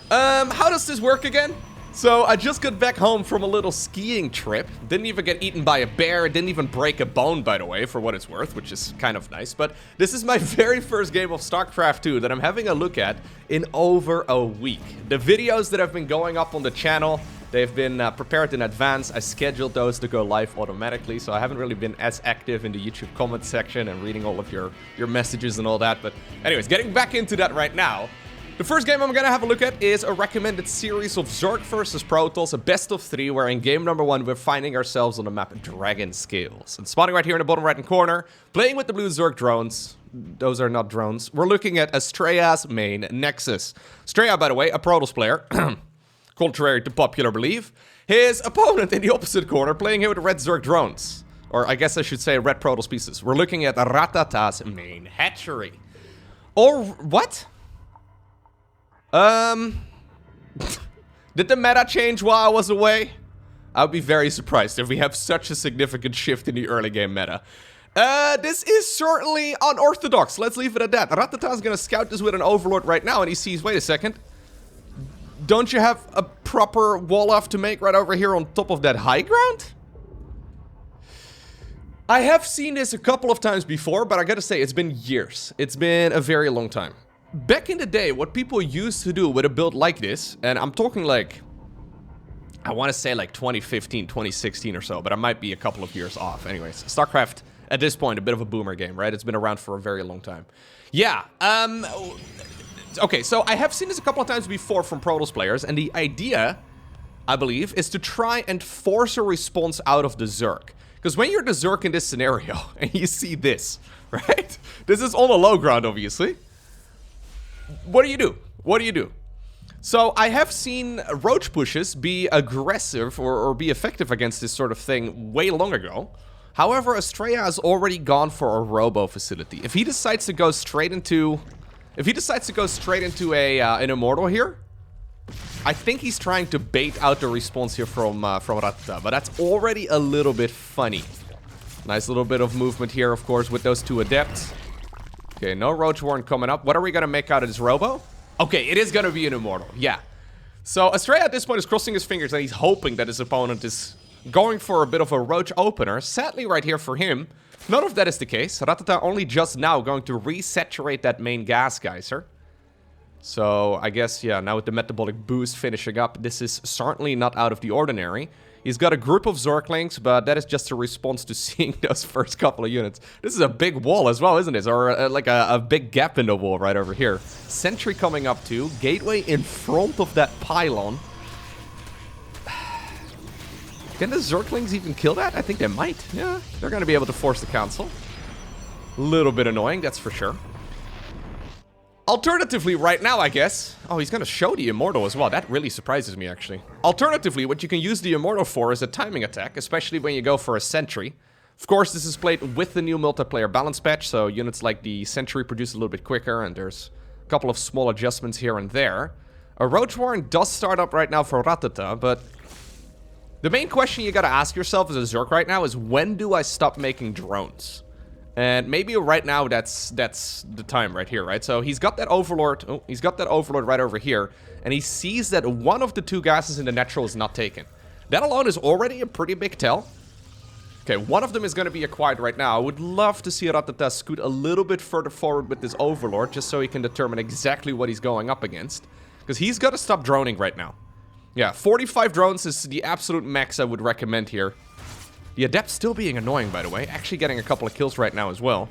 How does this work again? So I just got back home from a little skiing trip. Didn't even get eaten by a bear. Didn't even break a bone, by the way, for what it's worth, which is kind of nice. But this is my very first game of StarCraft 2 that I'm having a look at in over a week. The videos that have been going up on the channel, they've been prepared in advance. I scheduled those to go live automatically, so I haven't really been as active in the YouTube comment section and reading all of your messages and all that. But anyways, getting back into that right now. The first game I'm gonna have a look at is a recommended series of Zerg versus Protoss, a best-of-3, where in game number 1 we're finding ourselves on the map Dragon Scales. And spawning right here in the bottom right-hand corner, playing with the blue Zerg drones. Those are not drones. We're looking at Astrea's main Nexus. Astrea, by the way, a Protoss player, contrary to popular belief. His opponent in the opposite corner, playing here with red Zerg drones. Or I guess I should say red Protoss pieces. We're looking at Rattata's main hatchery. Or what? Did the meta change while I was away? I would be very surprised if we have such a significant shift in the early game meta. This is certainly unorthodox. Let's leave it at that. Rattata's gonna scout this with an Overlord right now, and he sees, wait a second. Don't you have a proper wall off to make right over here on top of that high ground? I have seen this a couple of times before, but I gotta say, it's been years. It's been a very long time. Back in the day, what people used to do with a build like this, and I'm talking like, I want to say like 2015, 2016 or so, but I might be a couple of years off. Anyways, StarCraft, at this point, a bit of a boomer game, right? It's been around for a very long time. Yeah, okay, so I have seen this a couple of times before from Protoss players, and the idea, I believe, is to try and force a response out of the Zerg. Because when you're the Zerg in this scenario, and you see this, right? This is on the low ground, obviously. What do you do? What do you do? So I have seen roach pushes be aggressive or be effective against this sort of thing way long ago. However, Astrea has already gone for a robo facility. If he decides to go straight into, an immortal here, I think he's trying to bait out the response here from Rattata, but that's already a little bit funny. Nice little bit of movement here, of course, with those two adepts. Okay, no Roach Warren coming up. What are we gonna make out of this robo? Okay, it is gonna be an immortal, yeah. So Astrea at this point is crossing his fingers and he's hoping that his opponent is going for a bit of a Roach opener. Sadly, right here for him, none of that is the case. Rattata only just now going to resaturate that main gas geyser. So I guess, yeah, now with the metabolic boost finishing up, this is certainly not out of the ordinary. He's got a group of Zerglings, but that is just a response to seeing those first couple of units. This is a big wall as well, isn't it? Or like a big gap in the wall right over here. Sentry coming up too. Gateway in front of that pylon. Can the Zerglings even kill that? I think they might. Yeah, they're going to be able to force the council. Little bit annoying, that's for sure. Alternatively, right now, I guess... Oh, he's gonna show the Immortal as well. That really surprises me, actually. Alternatively, what you can use the Immortal for is a timing attack, especially when you go for a Sentry. Of course, this is played with the new multiplayer balance patch, so units like the Sentry produce a little bit quicker, and there's a couple of small adjustments here and there. A Roach Warren does start up right now for Rattata, but... the main question you gotta ask yourself as a Zerg right now is, when do I stop making drones? And maybe right now that's the time right here, right? So he's got that Overlord. Oh, he's got that Overlord right over here. And he sees that one of the two gases in the natural is not taken. That alone is already a pretty big tell. Okay, one of them is going to be acquired right now. I would love to see Rattata scoot a little bit further forward with this Overlord, just so he can determine exactly what he's going up against. Because he's got to stop droning right now. Yeah, 45 drones is the absolute max I would recommend here. The Adept still being annoying, by the way. Actually getting a couple of kills right now as well.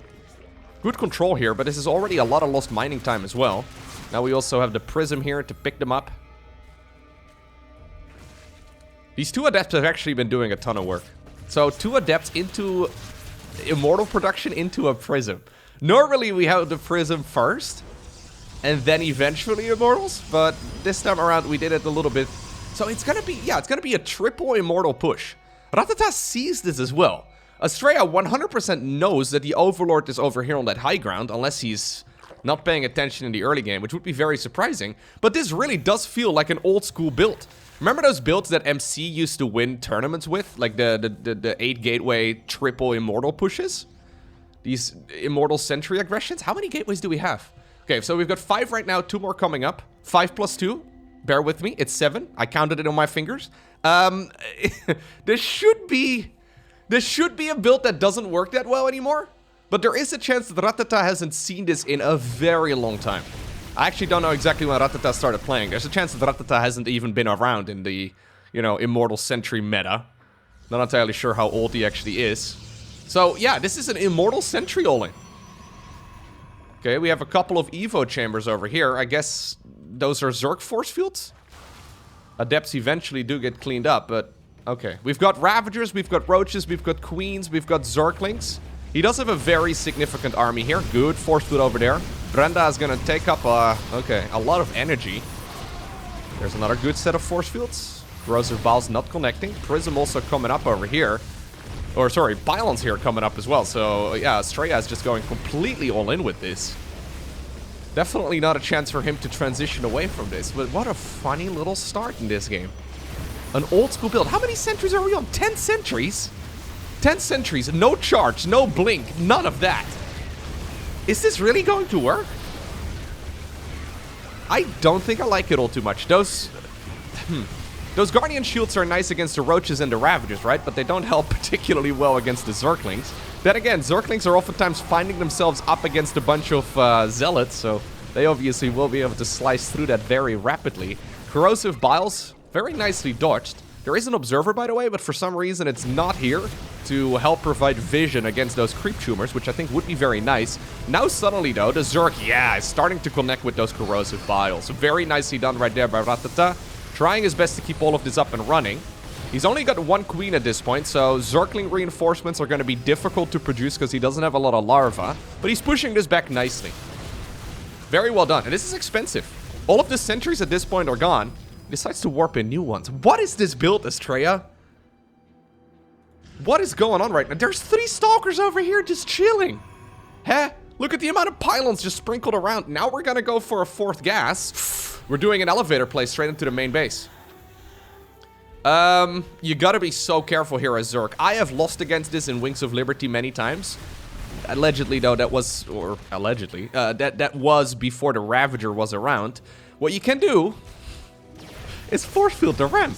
Good control here, but this is already a lot of lost mining time as well. Now we also have the Prism here to pick them up. These two Adepts have actually been doing a ton of work. So, two Adepts into Immortal production into a Prism. Normally we have the Prism first, and then eventually Immortals, but this time around we did it a little bit. So it's gonna be, yeah, it's gonna be a triple Immortal push. Rattata sees this as well. Astrea 100% knows that the Overlord is over here on that high ground, unless he's not paying attention in the early game, which would be very surprising. But this really does feel like an old school build. Remember those builds that MC used to win tournaments with? Like the 8 gateway triple Immortal pushes? These Immortal Sentry aggressions? How many gateways do we have? Okay, so we've got 5 right now, 2 more coming up. 5 plus 2. Bear with me. It's 7. I counted it on my fingers. There should be a build that doesn't work that well anymore. But there is a chance that Rattata hasn't seen this in a very long time. I actually don't know exactly when Rattata started playing. There's a chance that Rattata hasn't even been around in the, you know, Immortal Sentry meta. Not entirely sure how old he actually is. So, yeah, this is an Immortal Sentry all-in. Okay, we have a couple of Evo chambers over here. I guess those are Zerg force fields? Adepts eventually do get cleaned up, but... Okay, we've got Ravagers, we've got Roaches, we've got Queens, we've got Zerglings. He does have a very significant army here. Good, force field over there. Brenda is gonna take up, a lot of energy. There's another good set of force fields. Corrosive Vials not connecting. Prism also coming up over here. Or, sorry, Pylons here coming up as well. So, yeah, Astrea is just going completely all in with this. Definitely not a chance for him to transition away from this. But what a funny little start in this game. An old school build. How many sentries are we on? 10 sentries? 10 sentries. No charge, no blink, none of that. Is this really going to work? I don't think I like it all too much. Those Guardian Shields are nice against the Roaches and the Ravagers, right? But they don't help particularly well against the Zerglings. Then again, Zerglings are oftentimes finding themselves up against a bunch of Zealots, so they obviously will be able to slice through that very rapidly. Corrosive Vials, very nicely dodged. There is an Observer, by the way, but for some reason it's not here to help provide vision against those Creep Tumors, which I think would be very nice. Now suddenly, though, the Zerg, yeah, is starting to connect with those Corrosive Vials. Very nicely done right there by Rattata. Trying his best to keep all of this up and running. He's only got 1 Queen at this point, so Zergling reinforcements are going to be difficult to produce because he doesn't have a lot of larvae. But he's pushing this back nicely. Very well done. And this is expensive. All of the sentries at this point are gone. He decides to warp in new ones. What is this build, Astrea? What is going on right now? There's 3 Stalkers over here just chilling. Huh? Look at the amount of pylons just sprinkled around. Now we're going to go for a 4th gas. We're doing an elevator play straight into the main base. You gotta be so careful here as Zerg. I have lost against this in Wings of Liberty many times. Allegedly, though, that was... Or, allegedly. That was before the Ravager was around. What you can do is force field the ramp.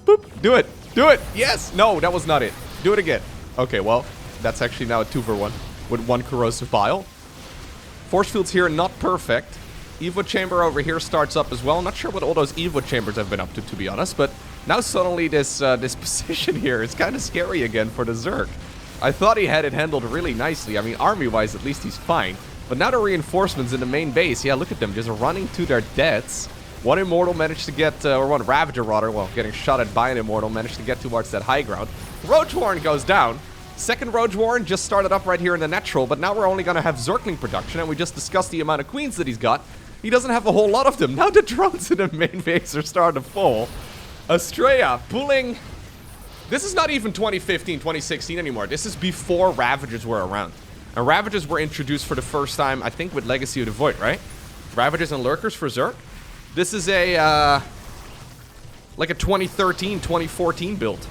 Boop. Do it. Do it. Yes. No, that was not it. Do it again. Okay, well, that's actually now a 2-for-1 with 1 Corrosive Vial. Force fields here, not perfect. Evo Chamber over here starts up as well. I'm not sure what all those Evo Chambers have been up to be honest, but now suddenly this position here is kind of scary again for the Zerg. I thought he had it handled really nicely. I mean, army-wise, at least he's fine. But now the reinforcements in the main base, yeah, look at them, just running to their deaths. 1 Immortal managed to get, or 1 Ravager rather, well, getting shot at by an Immortal, managed to get towards that high ground. Roach Warren goes down. 2nd Roach Warren just started up right here in the natural, but now we're only going to have Zergling production, and we just discussed the amount of Queens that he's got. He doesn't have a whole lot of them. Now the drones in the main base are starting to fall. Astrea pulling... This is not even 2015, 2016 anymore. This is before Ravagers were around. And Ravagers were introduced for the first time, I think, with Legacy of the Void, right? Ravagers and Lurkers for Zerg. This is a, like a 2013, 2014 build.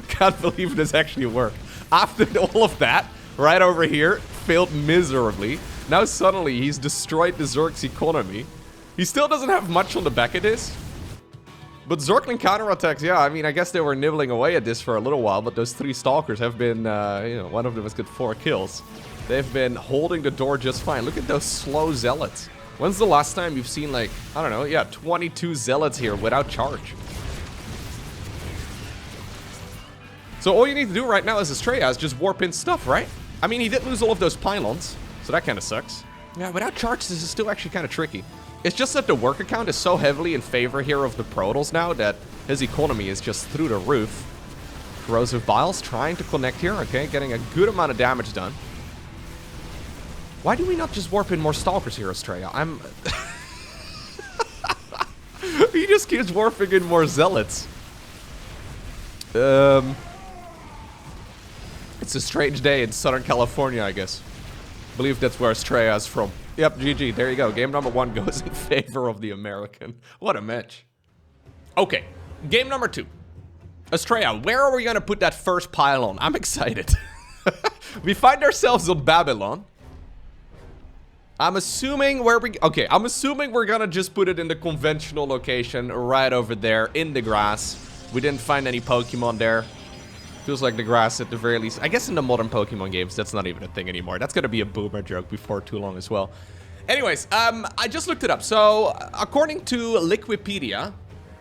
Can't believe this actually worked. After all of that, right over here, failed miserably. Now suddenly he's destroyed the Zerg's economy. He still doesn't have much on the back of this. But Zergling counterattacks, yeah, I mean, I guess they were nibbling away at this for a little while, but those 3 Stalkers have been, you know, one of them has got 4 kills. They've been holding the door just fine. Look at those slow Zealots. When's the last time you've seen, like, I don't know, yeah, 22 Zealots here without charge? So all you need to do right now as Astrea is just warp in stuff, right? I mean, he did lose all of those pylons, so that kind of sucks. Yeah, without charge, this is still actually kind of tricky. It's just that the work account is so heavily in favor here of the Protoss now that his economy is just through the roof. Corrosive Vials trying to connect here, okay, getting a good amount of damage done. Why do we not just warp in more Stalkers here, Astrea? He just keeps warping in more Zealots. It's a strange day in Southern California, I guess. I believe that's where Astrea is from. Yep, GG. There you go. Game number 1 goes in favor of the American. What a match. Okay, game number 2. Astrea, where are we going to put that first pylon? I'm excited. We find ourselves on Babylon. I'm assuming where we... Okay, I'm assuming we're gonna just put it in the conventional location right over there in the grass. We didn't find any Pokemon there. Feels like the grass at the very least. I guess in the modern Pokemon games, that's not even a thing anymore. That's gonna be a boomer joke before too long as well. Anyways, I just looked it up. So, according to Liquipedia,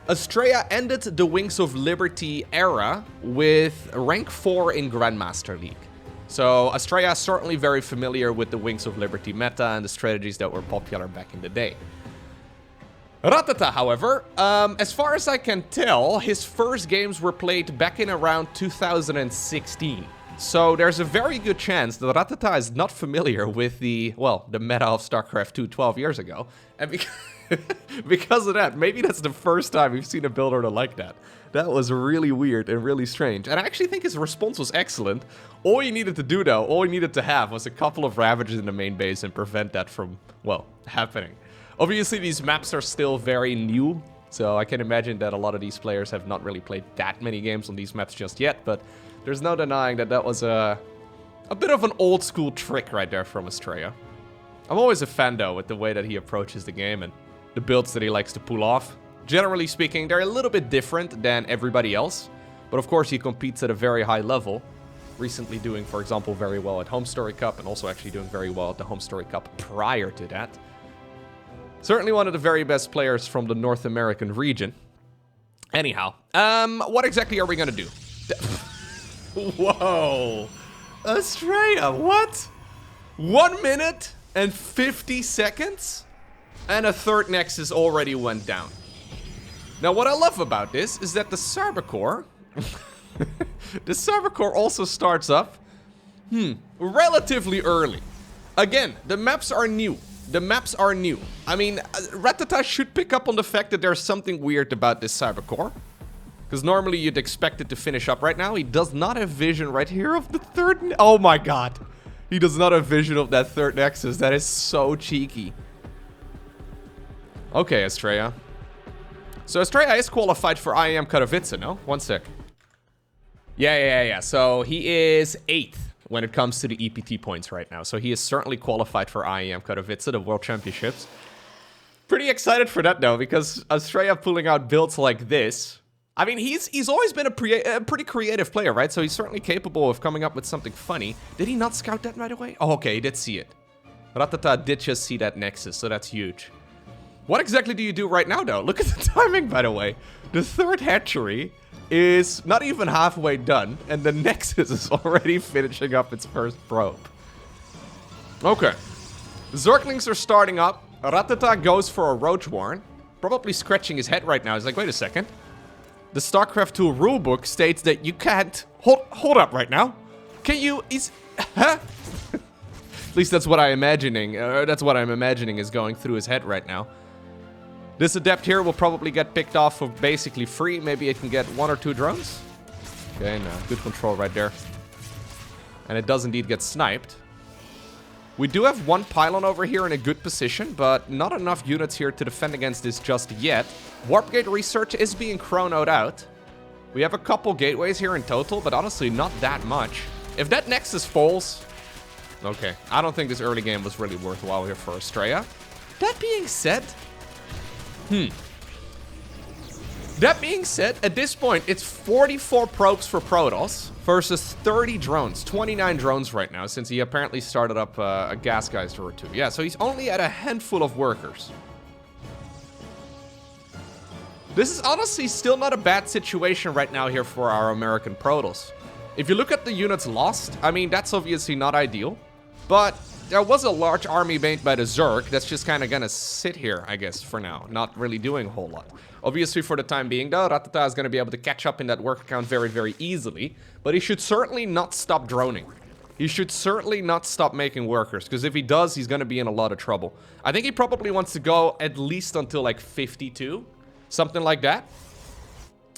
Astrea ended the Wings of Liberty era with rank 4 in Grandmaster League. So, Astrea is certainly very familiar with the Wings of Liberty meta and the strategies that were popular back in the day. Rattata, however, as far as I can tell, his first games were played back in around 2016. So there's a very good chance that Rattata is not familiar with the, well, the meta of StarCraft 2 12 years ago. And because of that, maybe that's the first time we've seen a build order like that. That was really weird and really strange. And I actually think his response was excellent. All you needed to do, though, all you needed to have was a couple of Ravages in the main base and prevent that from, well, happening. Obviously, these maps are still very new, so I can imagine that a lot of these players have not really played that many games on these maps just yet, but there's no denying that that was a bit of an old-school trick right there from Astrea. I'm always a fan, though, with the way that he approaches the game and the builds that he likes to pull off. Generally speaking, they're a little bit different than everybody else, but of course he competes at a very high level. Recently doing, for example, very well at Home Story Cup, and also actually doing very well at the Home Story Cup prior to that. Certainly one of the very best players from the North American region. Anyhow, what exactly are we gonna do? Whoa! Astrea, what? 1 minute and 50 seconds? And a third Nexus already went down. Now, what I love about this is that the Cybercore... the Cybercore also starts up... relatively early. Again, the maps are new. The maps are new. I mean, Rattata should pick up on the fact that there's something weird about this Cybercore. Because normally you'd expect it to finish up right now. He does not have vision right here of the third... Oh my god. He does not have vision of that third Nexus. That is so cheeky. Okay, Astrea. So Astrea is qualified for IEM Katowice, no? One sec. Yeah. So he is 8th when it comes to the EPT points right now. So he is certainly qualified for IEM Katowice, the World Championships. Pretty excited for that, though, because Astrea pulling out builds like this... I mean, he's always been a pretty creative player, right? So he's certainly capable of coming up with something funny. Did he not scout that right away? Oh, okay, he did see it. Rattata did just see that Nexus, so that's huge. What exactly do you do right now, though? Look at the timing, by the way. The third hatchery is not even halfway done, and the Nexus is already finishing up its first probe. Okay. Zerglings are starting up. Rattata goes for a Roach Warren. Probably scratching his head right now. He's like, wait a second. The StarCraft 2 rulebook states that you can't... Hold up right now. Can you... Huh? At least that's what I'm imagining. That's what I'm imagining is going through his head right now. This Adept here will probably get picked off for basically free. Maybe it can get 1 or 2 drones. Okay, no. Good control right there. And it does indeed get sniped. We do have 1 pylon over here in a good position, but not enough units here to defend against this just yet. Warp Gate research is being chronoed out. We have a couple gateways here in total, but honestly not that much. If that Nexus falls... Okay, I don't think this early game was really worthwhile here for Astrea. That being said... That being said, at this point, it's 44 probes for Protoss versus 30 drones. 29 drones right now, since he apparently started up a gas geyser or 2. Yeah, so he's only at a handful of workers. This is honestly still not a bad situation right now here for our American Protoss. If you look at the units lost, I mean, that's obviously not ideal. But there was a large army made by the Zerg that's just kind of gonna sit here, I guess, for now. Not really doing a whole lot. Obviously, for the time being, though, Rattata is going to be able to catch up in that work count very, very easily. But he should certainly not stop droning. He should certainly not stop making workers, because if he does, he's going to be in a lot of trouble. I think he probably wants to go at least until, like, 52. Something like that.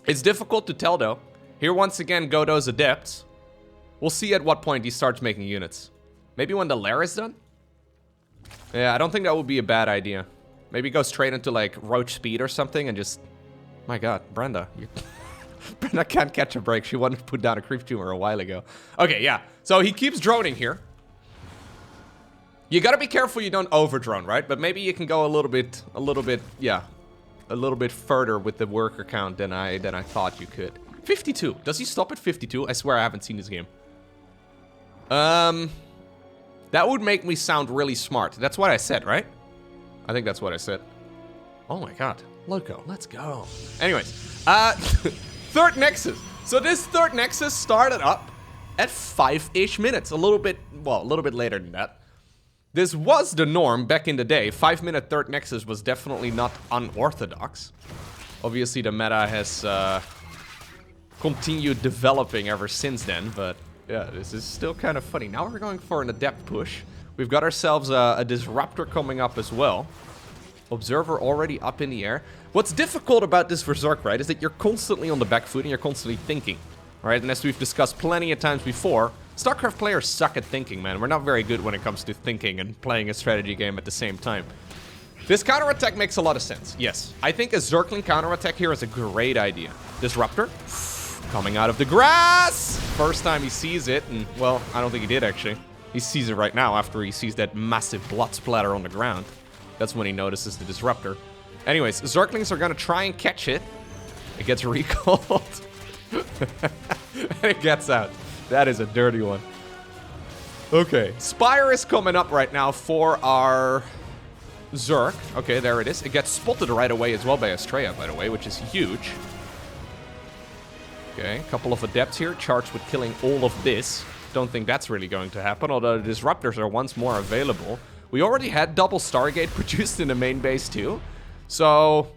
It's difficult to tell, though. Here, once again, go those Adepts. We'll see at what point he starts making units. Maybe when the lair is done? Yeah, I don't think that would be a bad idea. Maybe go straight into, like, Roach Speed or something and just... My god, Brenda. Brenda can't catch a break. She wanted to put down a creep tumor a while ago. Okay, yeah. So he keeps droning here. You gotta be careful you don't overdrone, right? But maybe you can go a little bit further with the worker count than I thought you could. 52. Does he stop at 52? I swear I haven't seen this game. That would make me sound really smart. That's what I said, right? I think that's what I said. Oh my god. Loco, let's go. Anyways, third Nexus. So this third Nexus started up at 5-ish minutes. A little bit later than that. This was the norm back in the day. 5-minute third Nexus was definitely not unorthodox. Obviously, the meta has continued developing ever since then, but yeah, this is still kind of funny. Now we're going for an Adept push. We've got ourselves a Disruptor coming up as well. Observer already up in the air. What's difficult about this for Zerk, right, is that you're constantly on the back foot and you're constantly thinking, right? And as we've discussed plenty of times before, StarCraft players suck at thinking, man. We're not very good when it comes to thinking and playing a strategy game at the same time. This counterattack makes a lot of sense, yes. I think a Zerkling counterattack here is a great idea. Disruptor, coming out of the grass! First time he sees it, and, well, I don't think he did, actually. He sees it right now after he sees that massive blood splatter on the ground. That's when he notices the Disruptor. Anyways, Zerklings are gonna try and catch it. It gets recalled. And it gets out. That is a dirty one. Okay, Spire is coming up right now for our Zerk. Okay, there it is. It gets spotted right away as well by Astrea, by the way, which is huge. Okay, a couple of Adepts here, charged with killing all of this. Don't think that's really going to happen, although the Disruptors are once more available. We already had double Stargate produced in the main base too. So,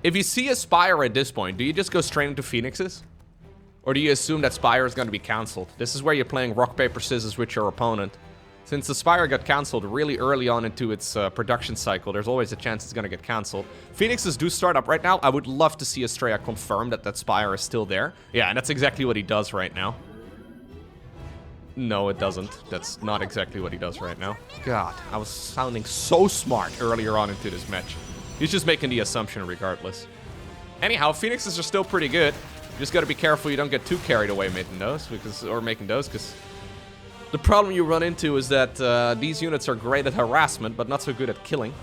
if you see a Spire at this point, do you just go straight into Phoenixes? Or do you assume that Spire is going to be cancelled? This is where you're playing rock, paper, scissors with your opponent. Since the Spire got cancelled really early on into its production cycle, there's always a chance it's going to get cancelled. Phoenixes do start up right now. I would love to see Astrea confirm that that Spire is still there. Yeah, and that's exactly what he does right now. No, it doesn't. That's not exactly what he does right now. God, I was sounding so smart earlier on into this match. He's just making the assumption regardless. Anyhow, Phoenixes are still pretty good. You just gotta be careful you don't get too carried away making those, because the problem you run into is that these units are great at harassment, but not so good at killing.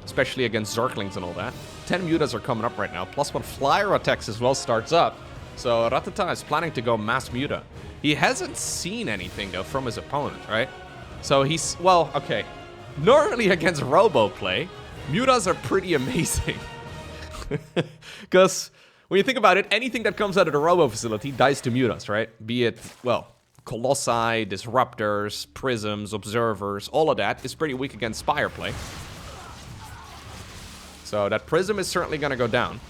Especially against Zerklings and all that. 10 mutas are coming up right now. +1 flyer attacks as well starts up. So Rattata is planning to go mass muta. He hasn't seen anything, though, from his opponent, right? So he's... Well, okay. Normally against Robo play, mutas are pretty amazing. Because when you think about it, anything that comes out of the Robo facility dies to mutas, right? Be it, well, Colossi, Disruptors, Prisms, Observers, all of that is pretty weak against Spire play. So that Prism is certainly going to go down.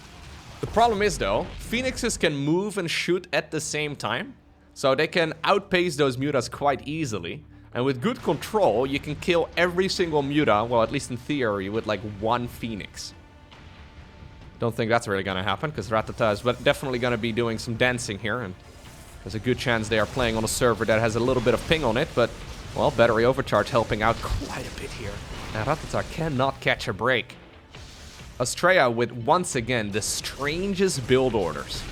The problem is, though, Phoenixes can move and shoot at the same time. So they can outpace those mutas quite easily. And with good control, you can kill every single muta, well, at least in theory, with like one Phoenix. Don't think that's really going to happen, because Rattata is definitely going to be doing some dancing here. And there's a good chance they are playing on a server that has a little bit of ping on it. But, well, battery overcharge helping out quite a bit here. And Rattata cannot catch a break. Astrea with, once again, the strangest build orders.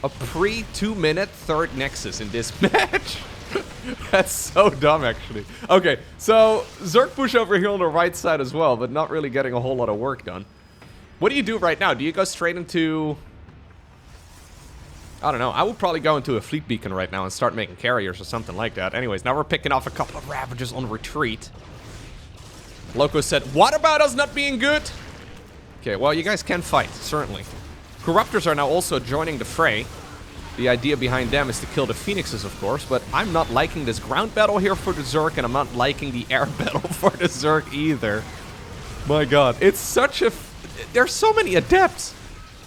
A pre-2-minute third Nexus in this match. That's so dumb, actually. Okay, so Zerk push over here on the right side as well, but not really getting a whole lot of work done. What do you do right now? Do you go straight into... I don't know. I would probably go into a fleet beacon right now and start making carriers or something like that. Anyways, now we're picking off a couple of Ravagers on retreat. Lowko said, what about us not being good? Okay, well, you guys can fight, certainly. Corruptors are now also joining the fray. The idea behind them is to kill the Phoenixes, of course, but I'm not liking this ground battle here for the Zerk, and I'm not liking the air battle for the Zerk either. My god, it's such a... There's so many Adepts.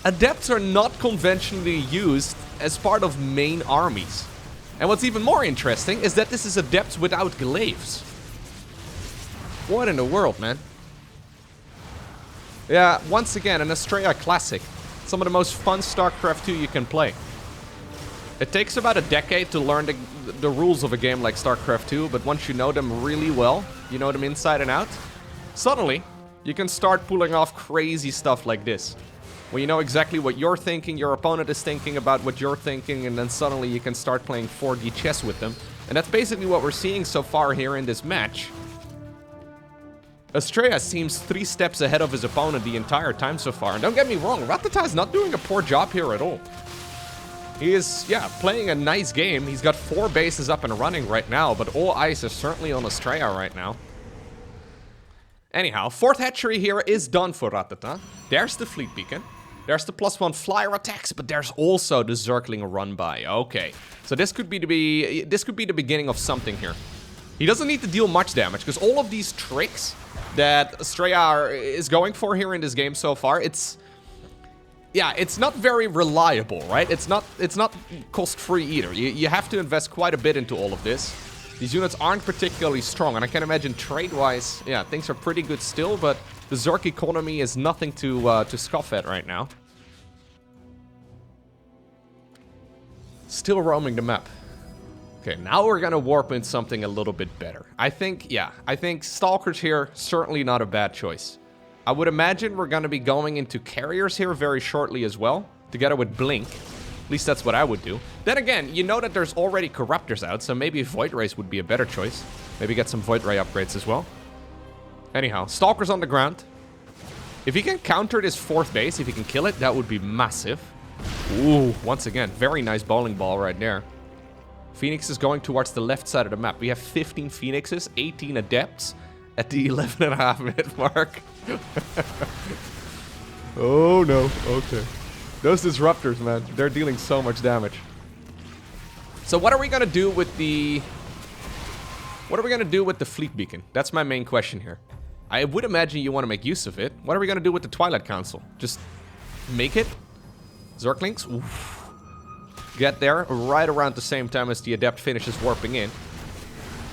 Adepts are not conventionally used as part of main armies. And what's even more interesting is that this is Adepts without glaives. What in the world, man? Yeah, once again, an Astrea classic. Some of the most fun StarCraft 2 you can play. It takes about a decade to learn the rules of a game like StarCraft 2, but once you know them really well, you know them inside and out, suddenly you can start pulling off crazy stuff like this. When you know exactly what you're thinking, your opponent is thinking about what you're thinking, and then suddenly you can start playing 4D chess with them. And that's basically what we're seeing so far here in this match. Astrea seems 3 steps ahead of his opponent the entire time so far. And don't get me wrong, Rattata is not doing a poor job here at all. He is, yeah, playing a nice game. He's got 4 bases up and running right now, but all eyes are certainly on Astrea right now. Anyhow, 4th hatchery here is done for Rattata. There's the fleet beacon. There's the +1 flyer attacks, but there's also the Zergling run by. Okay, so this could be the beginning of something here. He doesn't need to deal much damage, because all of these tricks that Astrea is going for here in this game so far, it's not very reliable, right? It's not cost-free either. You have to invest quite a bit into all of this. These units aren't particularly strong, and I can imagine trade-wise, yeah, things are pretty good still, but the Zerg economy is nothing to scoff at right now. Still roaming the map. Okay, now we're gonna warp in something a little bit better. I think Stalkers here, certainly not a bad choice. I would imagine we're gonna be going into carriers here very shortly as well, together with Blink. At least that's what I would do. Then again, you know that there's already Corruptors out, so maybe Void Rays would be a better choice. Maybe get some Void Ray upgrades as well. Anyhow, Stalkers on the ground. If he can counter this 4th base, if he can kill it, that would be massive. Ooh, once again, very nice bowling ball right there. Phoenix is going towards the left side of the map. We have 15 Phoenixes, 18 Adepts at the 11.5 minute mark. Oh no, okay. Those Disruptors, man, they're dealing so much damage. So what are we gonna do with the... What are we gonna do with the fleet beacon? That's my main question here. I would imagine you want to make use of it. What are we gonna do with the Twilight Council? Just make it? Zerglings? Oof. Get there right around the same time as the Adept finishes warping in.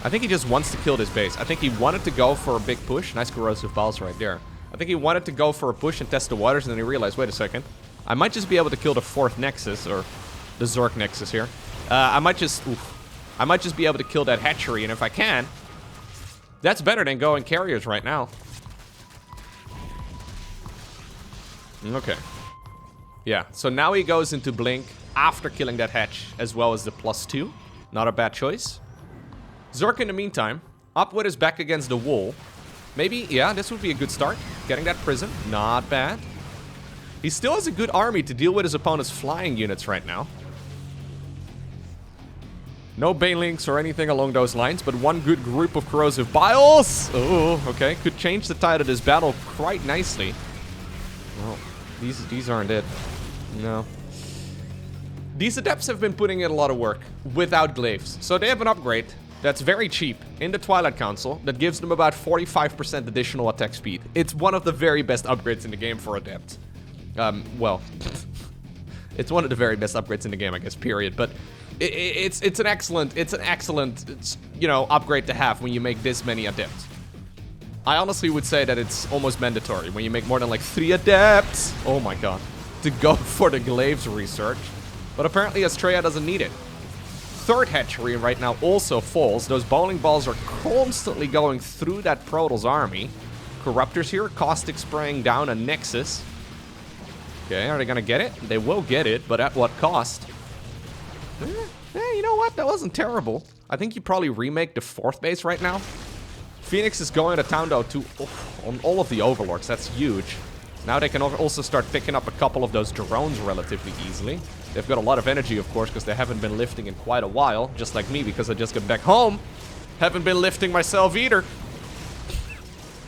I think he just wants to kill this base. I think he wanted to go for a big push. Nice corrosive balls right there. I think he wanted to go for a push and test the waters, and then he realized, wait a second. I might just be able to kill the 4th Nexus, or the Zerg Nexus here. I might just be able to kill that hatchery, and if I can, that's better than going carriers right now. Okay. Yeah, so now he goes into Blink after killing that hatch, as well as the +2. Not a bad choice. Zerg in the meantime, up with his back against the wall. Maybe, yeah, this would be a good start. Getting that prison, not bad. He still has a good army to deal with his opponent's flying units right now. No Banelings or anything along those lines, but one good group of corrosive biles. Oh, okay, could change the tide of this battle quite nicely. Well, these aren't it. No. These Adepts have been putting in a lot of work without glaives. So they have an upgrade that's very cheap in the Twilight Council that gives them about 45% additional attack speed. It's one of the very best upgrades in the game for Adept. Well, it's one of the very best upgrades in the game, I guess, period. But it's an excellent, you know, upgrade to have when you make this many Adepts. I honestly would say that it's almost mandatory when you make more than like 3 Adepts. Oh my god. To go for the glaives research. But apparently Astrea doesn't need it. 3rd hatchery right now also falls. Those bowling balls are constantly going through that Protoss army. Corruptors here, caustic spraying down a Nexus. Okay, are they gonna get it? They will get it, but at what cost? You know what? That wasn't terrible. I think you probably remake the 4th base right now. Phoenix is going to town though on all of the Overlords. That's huge. Now they can also start picking up a couple of those drones relatively easily. They've got a lot of energy, of course, because they haven't been lifting in quite a while. Just like me, because I just got back home. Haven't been lifting myself either.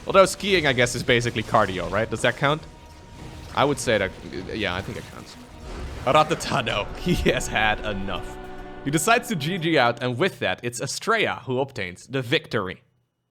Although skiing, I guess, is basically cardio, right? Does that count? I would say that, yeah, I think it counts. Rattata, no, he has had enough. He decides to GG out, and with that, it's Astrea who obtains the victory.